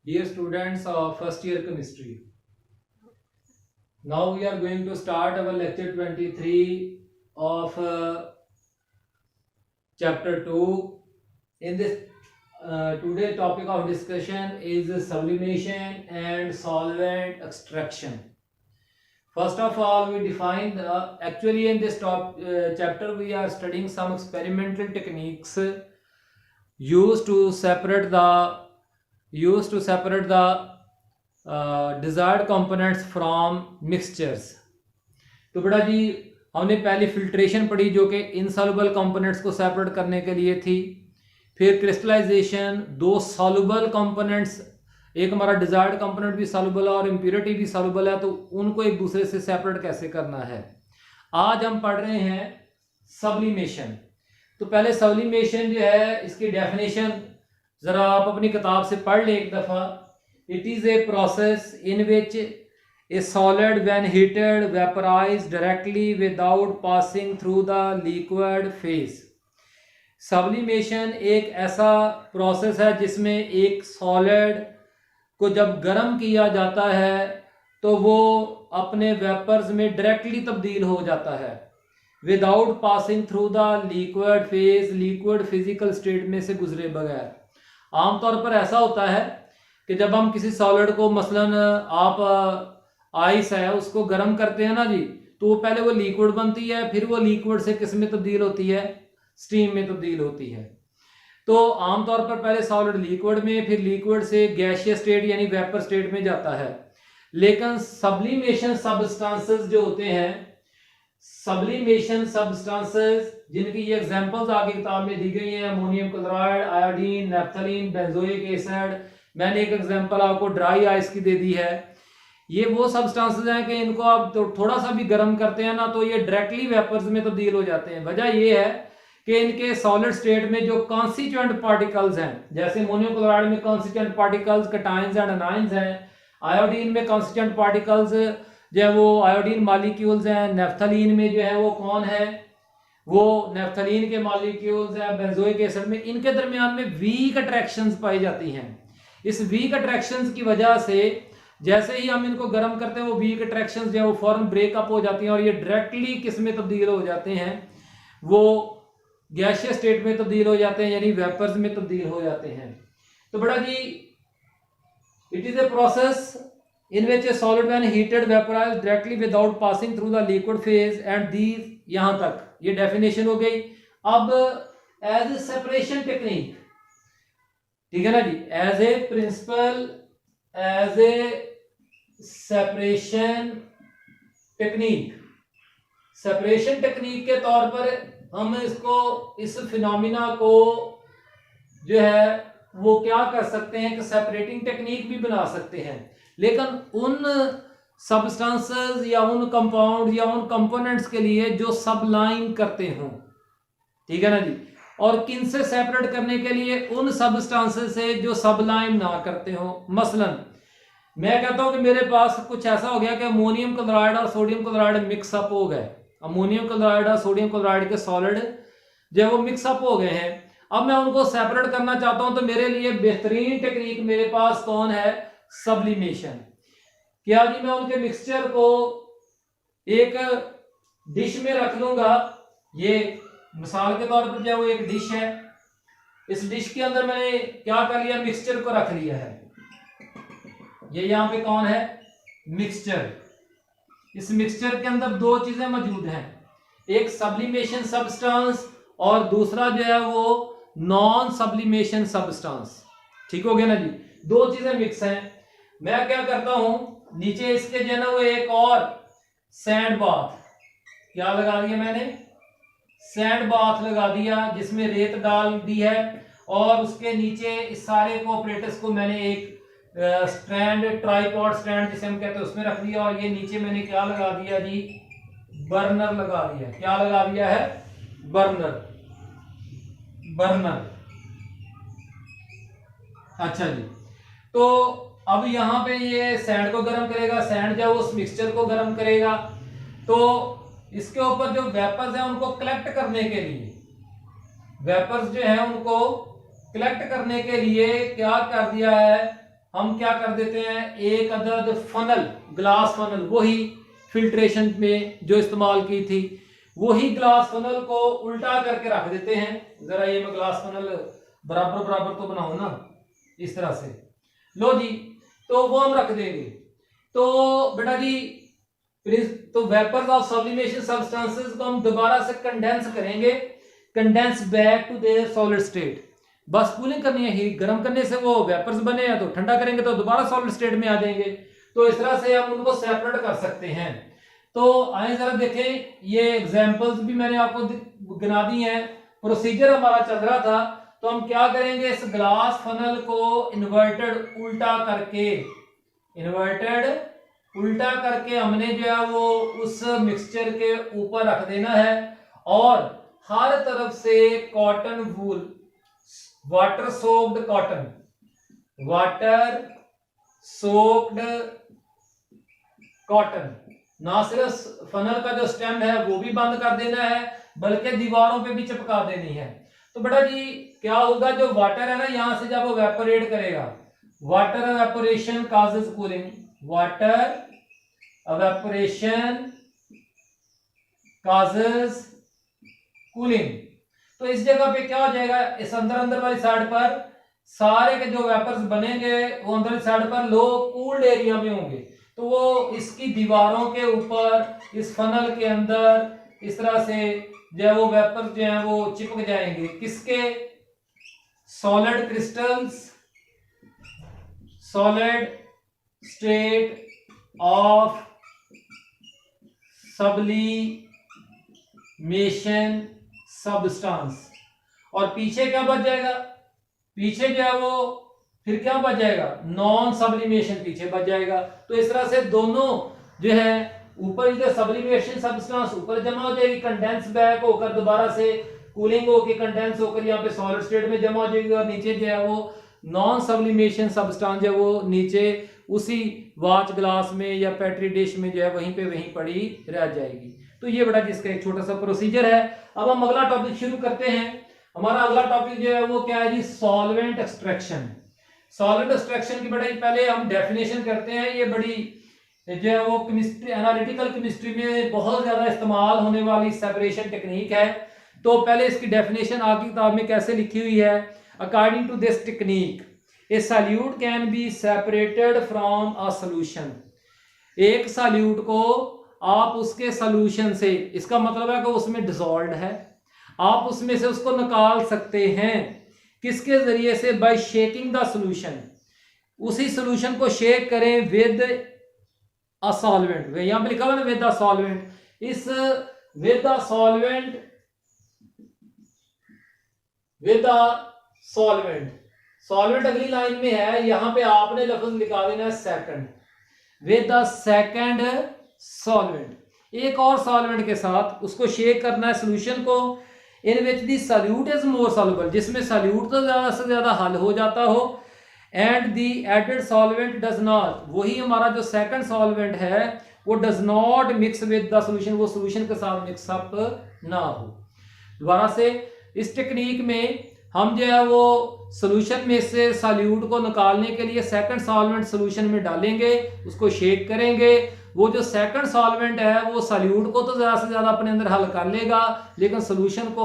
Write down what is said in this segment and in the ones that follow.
Dear students of first year chemistry, now we are going to start our lecture 23 of chapter 2. In this today topic of discussion is sublimation and solvent extraction. First of all, we define actually in this chapter we are studying some experimental techniques used to separate the desired components from mixtures. तो बेटा जी हमने पहले filtration पढ़ी जो कि insoluble components को separate करने के लिए थी। फिर क्रिस्टलाइजेशन, दो सॉल्युबल कंपोनेंट्स, एक हमारा डिजायर्ड कंपोनेंट भी सॉल्युबल है और इम्प्योरिटी भी सॉल्युबल है, तो उनको एक दूसरे से सेपरेट कैसे करना है। आज हम पढ़ रहे हैं सब्लिमेशन। तो पहले सब्लिमेशन जो है इसकी डेफिनेशन जरा आप अपनी किताब से पढ़ लें एक दफा। It is a process in which a solid when heated vaporize directly without passing through the liquid phase. Sublimation एक ऐसा प्रोसेस है जिसमें एक सॉलिड को जब गर्म किया जाता है तो वो अपने वेपर्स में डायरेक्टली तब्दील हो जाता है without passing through the liquid phase, liquid physical state में से गुजरे बगैर। आमतौर पर ऐसा होता है कि जब हम किसी सॉलिड को मसलन आप आइस है उसको गर्म करते हैं ना जी, तो पहले वो लिक्विड बनती है, फिर वो लिक्विड से किस में तब्दील होती है, स्टीम में तब्दील होती है। तो आमतौर पर पहले सॉलिड लिक्विड में, फिर लिक्विड से गैसियस स्टेट यानी वेपर स्टेट में जाता है। लेकिन सब्लिमेशन सब्सटेंसेस जो होते हैं, सब्लिमेशन सब्सटेंसेस जिनकी ये एग्जांपल्स आगे किताब में दी गई हैं, ammonium chloride, iodine, naphthalene, benzoic acid, मैंने एक एग्जांपल आपको ड्राई आइस की दे दी है। ये वो सब्सटेंसेस हैं कि इनको आप तो थोड़ा सा भी गर्म करते हैं ना तो ये डायरेक्टली वेपर्स में तब्दील हो जाते हैं। वजह ये है कि इनके सॉलिड स्टेट में जो कॉन्स्टिट्यूएंट पार्टिकल्स हैं, जैसे अमोनियम क्लोराइड में constituent particles cations and anions हैं, आयोडीन में कॉन्स्टिट्यूएंट पार्टिकल्स जो है वो आयोडीन मॉलिक्यूल्स हैं, नैप्थलीन में जो है वो कौन है, वो नैप्थलीन के मॉलिक्यूल्स हैं, बेंजोइक एसिड में इनके दरमियान में वीक अट्रैक्शंस पाई जाती हैं। इस वीक अट्रैक्शंस की वजह से जैसे ही हम इनको गर्म करते हैं वो वीक अट्रैक्शंस जो है वो फौरन ब्रेकअप हो जाती हैं और ये डायरेक्टली किस में तब्दील हो जाते हैं, वो गैसियस स्टेट में तब्दील हो जाते हैं यानी वेपर्स में तब्दील हो जाते हैं। तो बड़ा जी it is a process in which a solid when heated vaporise directly without passing through the liquid phase and these, यहां तक ये डेफिनेशन हो गई। अब एज ए सेपरेशन टेक्निक, ठीक है ना जी, as a principle, as a separation technique, separation technique के तौर पर हम इसको, इस फिनोमिना को जो है वो क्या कर सकते हैं कि सेपरेटिंग टेक्निक भी बना सकते हैं। लेकिन उन सब्सटेंसेस या उन कंपाउंड या उन कंपोनेंट्स के लिए जो सबलाइम करते हों, ठीक है ना जी, और किन से सेपरेट करने के लिए, उन सब्सटेंसेस से जो सबलाइम ना करते हो। मसलन मैं कहता हूं कि मेरे पास कुछ ऐसा हो गया कि अमोनियम क्लोराइड और सोडियम क्लोराइड मिक्सअप हो गए, अमोनियम क्लोराइड और सोडियम क्लोराइड के सॉलिड जो है वो मिक्सअप हो गए हैं। अब मैं उनको सेपरेट करना चाहता हूं तो मेरे लिए बेहतरीन टेक्निक मेरे पास कौन है, सब्लिमेशन। क्या जी, मैं उनके मिक्सचर को एक डिश में रख लूंगा। ये मिसाल के तौर पर जो है वो एक डिश है, इस डिश के अंदर मैंने क्या कर लिया, मिक्सचर को रख लिया है। ये यहां पे कौन है, मिक्सचर। इस मिक्सचर के अंदर दो चीजें मौजूद हैं, एक सब्लिमेशन सब्सटेंस और दूसरा जो है वो नॉन सब्लिमेशन सब्सटेंस। ठीक हो गया ना जी, दो चीजें मिक्स हैं। मैं क्या करता हूं, नीचे इसके जो है ना वो एक और सैंड बाथ, क्या लगा दिया मैंने, सैंड बाथ लगा दिया जिसमें रेत डाल दी है और उसके नीचे इस सारे कोऑपरेटर्स को मैंने एक स्टैंड, ट्राइपॉड स्टैंड जिसे हम कहते हैं उसमें रख दिया और ये नीचे मैंने क्या लगा दिया जी, बर्नर लगा दिया। क्या लगा दिया है, बर्नर, बर्नर। अच्छा जी, तो अब यहां पे ये सैंड को गर्म करेगा, सैंड जो उस मिक्सचर को गर्म करेगा, तो इसके ऊपर जो वेपर्स हैं उनको कलेक्ट करने के लिए, वेपर्स जो है उनको कलेक्ट करने के लिए क्या कर दिया है, हम क्या कर देते हैं, एक अदद फनल, ग्लास फनल, वही फिल्ट्रेशन में जो इस्तेमाल की थी, वही ग्लास फनल को उल्टा करके रख देते हैं। जरा ये मैं ग्लास फनल बराबर बराबर तो बनाऊं ना, इस तरह से। लो जी, तो वो हम रख देंगे। तो बेटा जी, तो वेपर्स ऑफ सब्लिमेशन सब्सटेंसेस को हम दोबारा से कंडेंस करेंगे, condense back to their solid state. बस कूलिंग करनी है, हीट गर्म करने से वो वेपर्स बने हैं, तो ठंडा करेंगे तो दोबारा सॉलिड स्टेट में आ जाएंगे। तो इस तरह से हम उनको सेपरेट कर सकते हैं। तो आए जरा देखें, ये एग्जांपल्स भी मैंने आपको गिना दी हैं। प्रोसीजर हमारा चल रहा था, तो हम क्या करेंगे, इस ग्लास फनल को इन्वर्टेड उल्टा करके, इन्वर्टेड उल्टा करके हमने जो है वो उस मिक्सचर के ऊपर रख देना है, और हर तरफ से cotton wool, water soaked cotton, water soaked cotton, ना सिर्फ फनल का जो स्टेम है वो भी बंद कर देना है, बल्कि दीवारों पे भी चिपका देनी है। तो बेटा जी क्या होगा, जो वाटर है ना, यहां से जब वो वेपोरेट करेगा, water evaporation causes cooling, water evaporation causes cooling. तो इस जगह पे क्या हो जाएगा, इस अंदर अंदर वाली साइड पर सारे के जो वेपर्स बनेंगे वो अंदर वाली साइड पर लो कूल्ड एरिया में होंगे, तो वो इसकी दीवारों के ऊपर, इस फनल के अंदर इस तरह से जो है वो वेपर्स जो है वो चिपक जाएंगे। किसके, solid crystals, solid state of sublimation substance. और पीछे क्या बच जाएगा, पीछे जो है वो फिर क्या बच जाएगा, नॉन सब्लिमेशन पीछे बच जाएगा। तो इस तरह से दोनों जो है, ऊपर इधर सब्लिमेशन सब्सटेंस ऊपर जमा हो जाएगी, कंडेंस बैक होकर दोबारा से कूलिंग होकर कंडेंस होकर यहाँ पे सॉलिड स्टेट में जमा हो जाएगी, और नीचे जो है वो नॉन सब्लिमेशन सब्सटेंस जो वो नीचे उसी वॉच ग्लास में या पेट्री डिश में जो है वहीं पे वहीं पड़ी रह जाएगी। तो ये बड़ा जिसका एक छोटा सा प्रोसीजर है। अब हम अगला टॉपिक शुरू करते हैं। हमारा अगला टॉपिक जो है वो क्या है जी, सॉल्वेंट एक्सट्रैक्शन। सॉल्वेंट एक्सट्रैक्शन की बड़ी पहले हम डेफिनेशन करते हैं। ये बड़ी जो है वो केमिस्ट्री, एनालिटिकल केमिस्ट्री में बहुत ज्यादा इस्तेमाल होने वाली सेपरेशन टेक्निक है। तो पहले इसकी डेफिनेशन आपकी किताब में कैसे लिखी हुई है, according to this technique a solute can be separated from a solution. एक सॉल्यूट को आप उसके सॉल्यूशन से, इसका मतलब है कि उसमें डिसॉल्व्ड है, आप उसमें से उसको निकाल सकते हैं। किसके जरिए से, बाय शेकिंग द सॉल्यूशन। उसी सॉल्यूशन को शेक करें विद अ सॉल्वेंट, यहां पे लिखा हुआ ना विद अ सॉल्वेंट। इस with a solvent, with a solvent, solvent अगली लाइन में है, यहां पे आपने लफ्ज लिखा देना है second, with a second solvent. एक और सॉल्वेंट के साथ उसको शेक करना है सॉल्यूशन को, in which the solute is more soluble, जिसमें सॉल्यूट तो ज्यादा से ज्यादा हल हो जाता हो, and the added solvent does not, वही हमारा जो सेकंड सॉल्वेंट है वो does not mix with the solution, वो सॉल्यूशन के साथ मिक्सअप ना हो। दोबारा से, इस टेक्निक में हम जो है वो सॉल्यूशन में से सॉल्यूट को निकालने के लिए सेकंड सॉल्वेंट सॉल्यूशन में डालेंगे, उसको शेक करेंगे। वो जो सेकंड सॉल्वेंट है वो सॉल्यूट को तो ज्यादा से ज्यादा अपने अंदर हल कर लेगा, लेकिन सॉल्यूशन को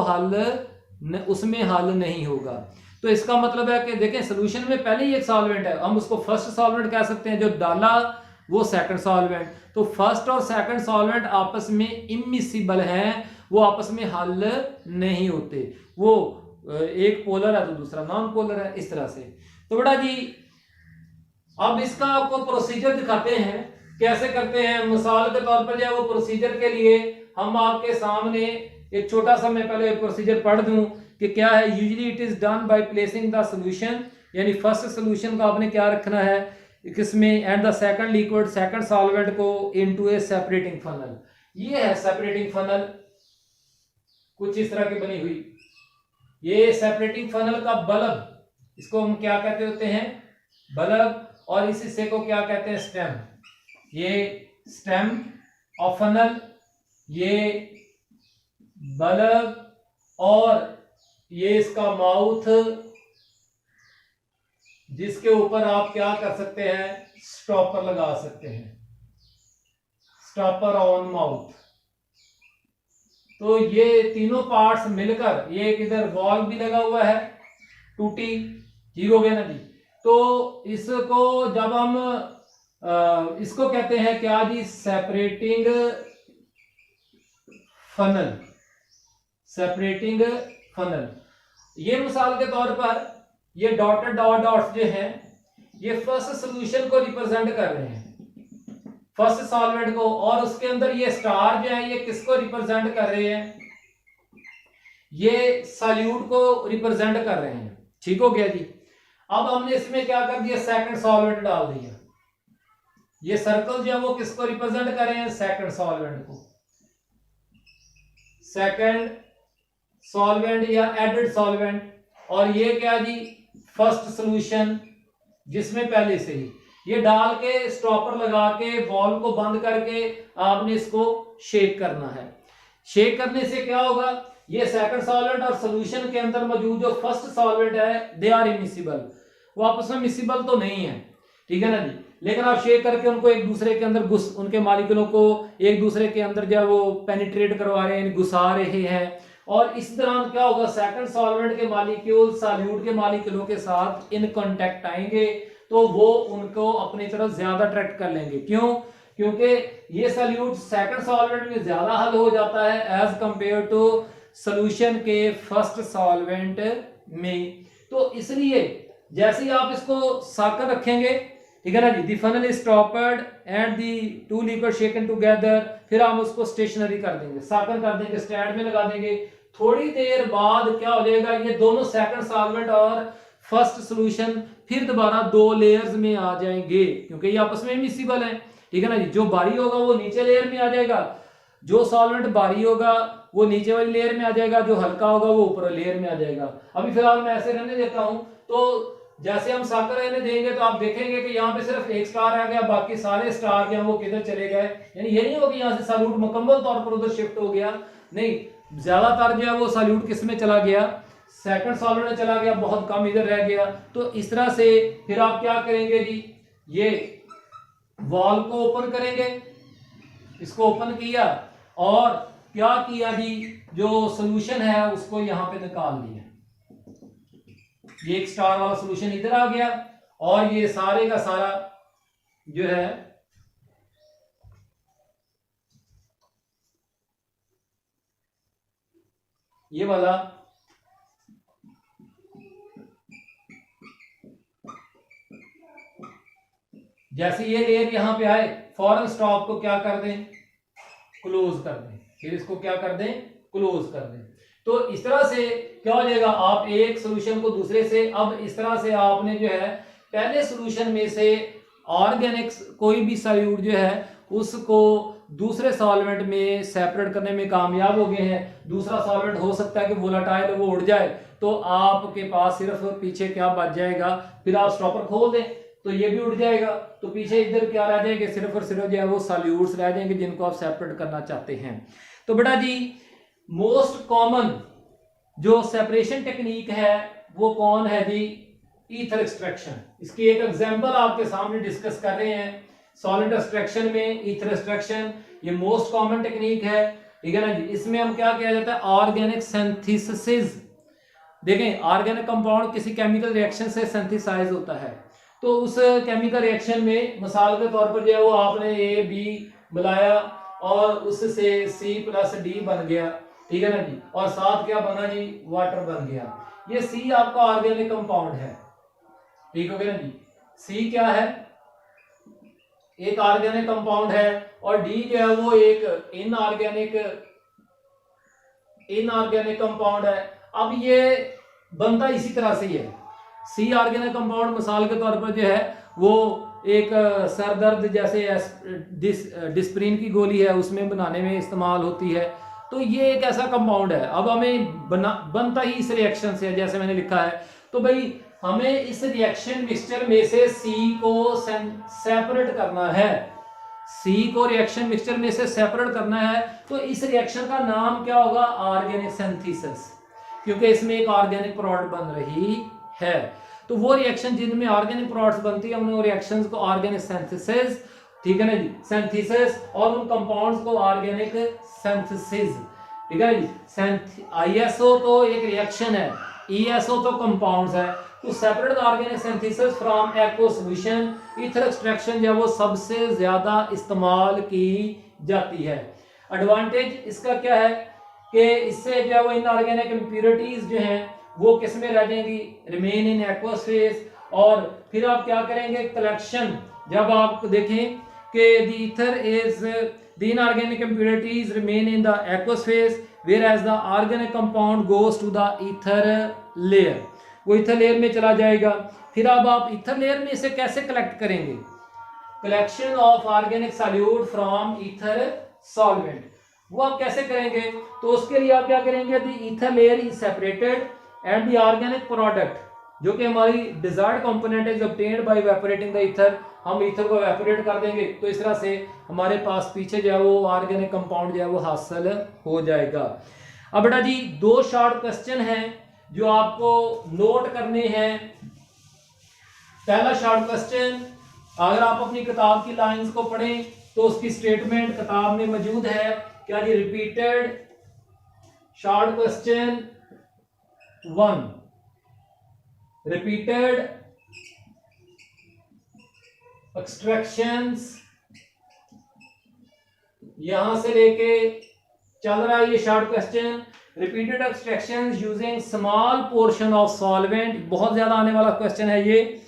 उसमें हल नहीं होगा। तो इसका मतलब है कि देखें, सॉल्यूशन में पहले ही एक सॉल्वेंट है, हम उसको फर्स्ट सॉल्वेंट कह सकते हैं, जो डाला वो सेकंड सॉल्वेंट। तो फर्स्ट और सेकंड सॉल्वेंट आपस में इमिसिबल हैं, वो आपस में हल नहीं होते, वो एक पोलर है तो दूसरा नॉन पोलर है, इस तरह से। तो बेटा जी अब इसका आपको प्रोसीजर दिखाते हैं कैसे करते हैं। मिसाल के तौर पर जो वो प्रोसीजर के लिए हम आपके सामने एक छोटा सा, मैं पहले प्रोसीजर पढ़ दूं कि क्या है। Usually it is done by placing the solution, यानी फर्स्ट सॉल्यूशन का आपने क्या रखना है किसमें, and the second liquid, second solvent को इनटू ए सेपरेटिंग फनल। ये है सेपरेटिंग फनल, कुछ इस तरह की बनी हुई। ये सेपरेटिंग फनल का बल्ब, इसको हम क्या कहते होते हैं, बल्ब, और इस हिस्से को क्या कहते हैं, स्टेम। ये स्टेम ऑफ फनल, ये बल्ब, और ये इसका माउथ, जिसके ऊपर आप क्या कर सकते हैं, स्टॉपर लगा सकते हैं, स्टॉपर ऑन माउथ। तो ये तीनों पार्ट्स मिलकर, ये एक इधर वॉल्व भी लगा हुआ है, टूटी, ठीक हो गया ना जी। तो इसको जब हम इसको कहते हैं क्या जी, सेपरेटिंग फनल, सेपरेटिंग फनल। ये मिसाल के तौर पर ये डॉटेड डॉट्स जो हैं ये फर्स्ट सॉल्यूशन को रिप्रेजेंट कर रहे हैं, फर्स्ट सॉल्वेंट को, और उसके अंदर ये स्टार जो है ये किसको रिप्रेजेंट कर रहे हैं, ये सॉल्यूट को रिप्रेजेंट कर रहे हैं, ठीक हो गया जी। अब हमने इसमें क्या कर दिया, सेकंड सॉल्वेंट डाल दिया। ये सर्कल जो है वो किसको रिप्रेजेंट कर रहे हैं, सेकंड सॉल्वेंट को, सेकंड सॉल्वेंट या एडेड सॉल्वेंट। और ये क्या जी, फर्स्ट सॉल्यूशन, जिसमें पहले से ही ये डाल के स्टॉपर लगा के वॉल्व को बंद करके आपने इसको शेक करना है। शेक करने से क्या होगा, ये सेकंड सॉल्वेंट और सॉल्यूशन के अंदर मौजूद जो फर्स्ट सॉल्वेंट है दे आर इमिसिबल, वो आपस में मिसिबल तो नहीं है, ठीक है ना जी। लेकिन आप शेक करके उनको एक दूसरे के अंदर उनके मॉलिक्यूलों को एक दूसरे के अंदर जो है वो पेनिट्रेट करवा रहे हैं, घुसा रहे हैं, और इस दौरान क्या होगा, सेकंड सॉल्वेंट के मॉलिक्यूल सॉल्यूट के मॉलिक्यूलों के साथ इन कांटेक्ट आएंगे, तो वो उनको अपनी तरफ ज्यादा अट्रैक्ट कर लेंगे। क्यों, क्योंकि ये सॉल्यूट सेकंड सॉल्वेंट में ज्यादा हल हो जाता है एज कंपेयर टू सॉल्यूशन के फर्स्ट सॉल्वेंट में। तो इसलिए जैसे ही आप इसको साकर रखेंगे, ठीक है ना जी, the funnel is stoppered and the two liquid shaken together, फिर हम उसको स्टेशनरी कर देंगे, साकर कर देंगे, स्टैंड में लगा देंगे। थोड़ी देर बाद क्या हो जाएगा, ये दोनों सेकंड सॉल्वेंट और फर्स्ट सॉल्यूशन फिर दोबारा दो लेयर्स में आ जाएंगे, क्योंकि ये आपस में मिसिबल है, ठीक है ना जी। जो भारी होगा वो नीचे लेयर में आ जाएगा, जो सॉल्वेंट भारी होगा वो नीचे वाली लेयर में आ जाएगा, जो हल्का होगा वो ऊपर लेयर में आ जाएगा। अभी फिलहाल मैं ऐसे रहने देता हूं। तो जैसे हम साकर रहने देंगे तो आप देखेंगे कि यहाँ पे सिर्फ एक स्टार आ गया, बाकी सारे स्टार जो है वो किधर चले गए। यानी ये नहीं हो कि यहाँ से सॉल्यूट मुकम्मल तौर पर उधर शिफ्ट हो गया, नहीं, ज्यादातर जो है वो सॉल्यूट किस में चला गया, सेकंड सॉल्वेंट में चला गया, बहुत कम इधर रह गया। तो इस तरह से फिर आप क्या करेंगे जी, ये वॉल को ओपन करेंगे, इसको ओपन किया और क्या किया जी, जो सॉल्यूशन है उसको यहां पे निकाल लिया, ये एक स्टार वाला सॉल्यूशन इधर आ गया, और ये सारे का सारा जो है ये वाला जैसे ये लेयर यहां पे आए, फॉरन स्टॉप को क्या कर दें, क्लोज कर दें, फिर इसको क्या कर दें, क्लोज कर दें। तो इस तरह से क्या हो जाएगा, आप एक सॉल्यूशन को दूसरे से, अब इस तरह से आपने जो है पहले सॉल्यूशन में से ऑर्गेनिक कोई भी सॉल्यूट जो है उसको दूसरे सॉल्वेंट में सेपरेट करने में कामयाब हो गए हैं। दूसरा सॉल्वेंट हो सकता है कि वोलेटाइल वो उड़ जाए, तो आपके पास सिर्फ पीछे क्या बच जाएगा, फिर आप स्टॉपर खोल दें तो ये भी उड़ जाएगा, तो पीछे इधर क्या रह जाएंगे, सिर्फ और सिर्फ जो है वो सॉल्यूट्स रह जाएंगे जिनको आप सेपरेट करना चाहते हैं। तो बेटा जी मोस्ट कॉमन जो सेपरेशन टेक्निक है वो कौन है जी, ईथर एक्सट्रैक्शन। इसकी एक एग्जांपल आपके सामने डिस्कस कर रहे हैं, सॉलिड एक्सट्रैक्शन में ईथर एक्सट्रैक्शन ये मोस्ट कॉमन टेक्निक है, ठीक है ना जी। इसमें हम क्या किया जाता है, ऑर्गेनिक सिंथेसिस। देखें ऑर्गेनिक कंपाउंड किसी केमिकल रिएक्शन से सिंथेसाइज होता है, तो उस केमिकल रिएक्शन में मिसाल के तौर पर जो है वो आपने ए बी मिलाया और उससे C+D बन गया, ठीक है ना जी, और साथ क्या बना जी, वाटर बन गया। ये C आपका ऑर्गेनिक कंपाउंड है, ठीक हो गया ना जी। C क्या है, एक ऑर्गेनिक कंपाउंड है, और D जो है वो एक इनऑर्गेनिक कंपाउंड है। अब ये बनता इसी तरह से ही है। C ऑर्गेनिक कंपाउंड मिसाल के तौर पर जो है वो एक सर दर्द जैसे डिस्प्रिन की गोली है उसमें बनाने में इस्तेमाल होती है, तो ये एक ऐसा कंपाउंड है। अब हमें बनता ही इस रिएक्शन से है जैसे मैंने लिखा है, तो भाई हमें इस रिएक्शन मिक्सचर में से C को सेपरेट करना है, C को रिएक्शन मिक्सचर में से सेपरेट करना है। तो इस रिएक्शन का नाम क्या होगा, ऑर्गेनिक सिंथेसिस, क्योंकि इसमें एक ऑर्गेनिक प्रोडक्ट बन रही है। तो वो रिएक्शन जिनमें ऑर्गेनिक प्रोडक्ट्स बनती है उन रिएक्शंस को ऑर्गेनिक सिंथेसिस, ठीक है ना जी, सिंथेसिस, और उन कंपाउंड्स को ऑर्गेनिक सिंथेसिस, ठीक है जी। आईएसओ तो एक रिएक्शन है, ईएसओ तो कंपाउंड्स है। तो separate organic synthesis from aqueous solution, ether extraction जो है वो सबसे ज्यादा इस्तेमाल की जाती है। एडवांटेज इसका क्या है कि इससे जो है वो इनऑर्गेनिक इंप्योरिटीज जो हैं वो किस में रह जाएंगी, रिमेन इन एक्वस फेज। और फिर आप क्या करेंगे, कलेक्शन, जब आप देखें कि the ether is the inorganic impurities remain in the aqueous phase where as the organic compound goes to the ether layer, वो ईथर लेयर में चला जाएगा। फिर अब आप ईथर लेयर में इसे कैसे कलेक्ट करेंगे, collection of organic solute from ether solvent, वो आप कैसे करेंगे, तो उसके लिए आप क्या करेंगे, the ether layer is separated and the organic product जो कि हमारी desired component is obtained by evaporating the ether, हम ईथर को इवेपोरेट कर देंगे, तो इस तरह से हमारे पास पीछे जो है वो ऑर्गेनिक कंपाउंड जो है वो हासिल हो जाएगा। अब बेटा जी दो शॉर्ट क्वेश्चन हैं जो आपको नोट करने हैं। पहला शॉर्ट क्वेश्चन, अगर आप अपनी किताब की लाइंस को पढ़ें तो उसकी स्टेटमेंट किताब में मौजूद है, क्या जी, repeated short question 1, repeated extractions, यहां से लेके चल रहा है ये short question, repeated extractions using small portion of solvent, बहुत ज्यादा आने वाला क्वेश्चन है ये।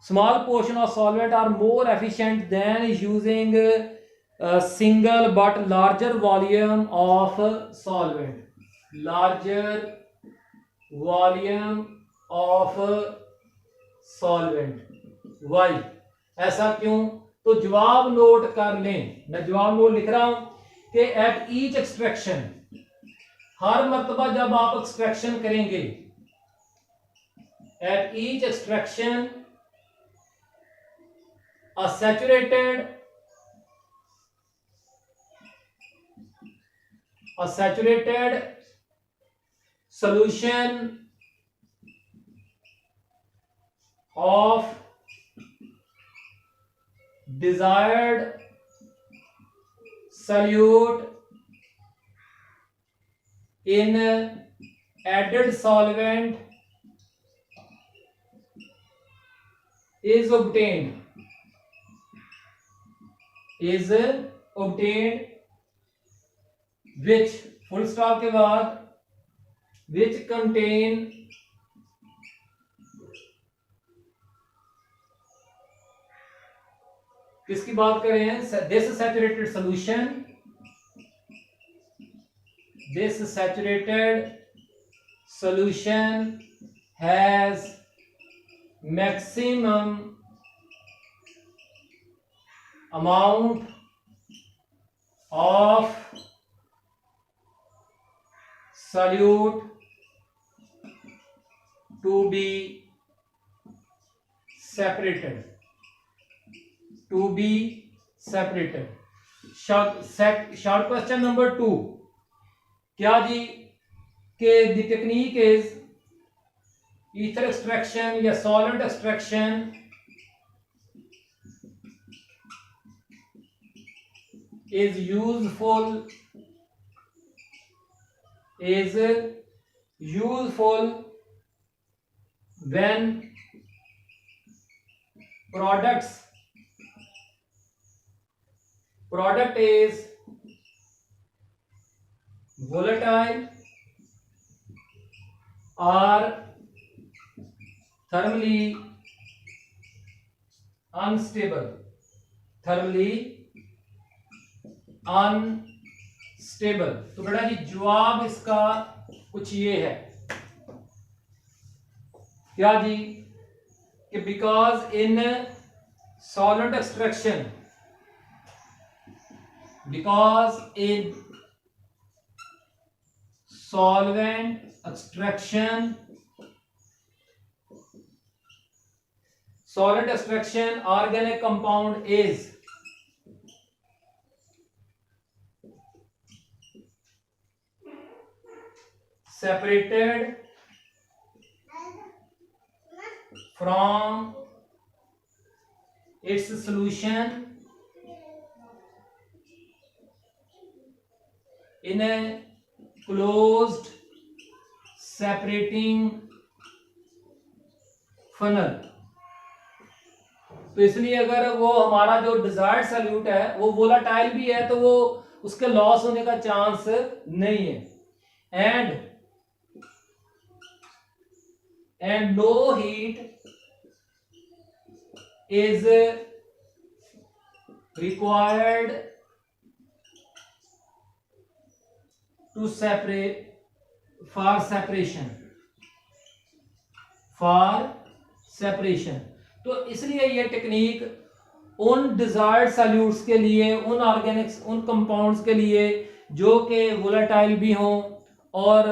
Small portion of solvent are more efficient than using single but larger volume of solvent, larger volume of solvent, why, ऐसा क्यों, तो जवाब नोट कर लें, मैं जवाब नोट लिख रहा हूं कि एट ईच एक्सट्रैक्शन, हर मर्तबा जब आप एक्सट्रैक्शन करेंगे, at each extraction a saturated solution of desired solute in added solvent is obtained which, full stop के बाद, which contain किसकी बात कर रहे हैं, this saturated solution has maximum amount of solute to be separated, short question number 2, क्या जी, के the technique is ether extraction या solvent extraction is useful when product is volatile or thermally unstable, तो बेटा जी जवाब इसका कुछ ये है, क्या जी, कि because in solvent extraction, solvent extraction organic compound is separated from its solution in a closed separating funnel। तो इसलिए अगर वो हमारा जो डिजायर्ड सॉल्यूट है वो वोलाटाइल भी है तो वो उसके लॉस होने का चांस नहीं है। And no heat is required to separate for separation. तो इसलिए ये टेक्निक उन डिजायर्ड सॉल्यूट्स के लिए, उन ऑर्गेनिक्स, उन कंपाउंड्स के लिए जो कि वोलेटाइल भी हों और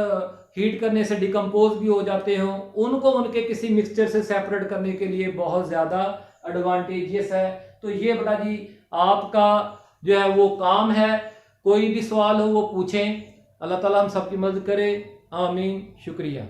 हीट करने से डिकम्पोज भी हो जाते हों, उनको उनके किसी मिक्सचर से सेपरेट करने के लिए बहुत ज़्यादा एडवांटेजियस है। तो ये बेटा जी आपका जो है वो काम है। कोई भी सवाल हो वो पूछें। अल्लाह ताला हम सबकी मदद करे। आमीन। शुक्रिया।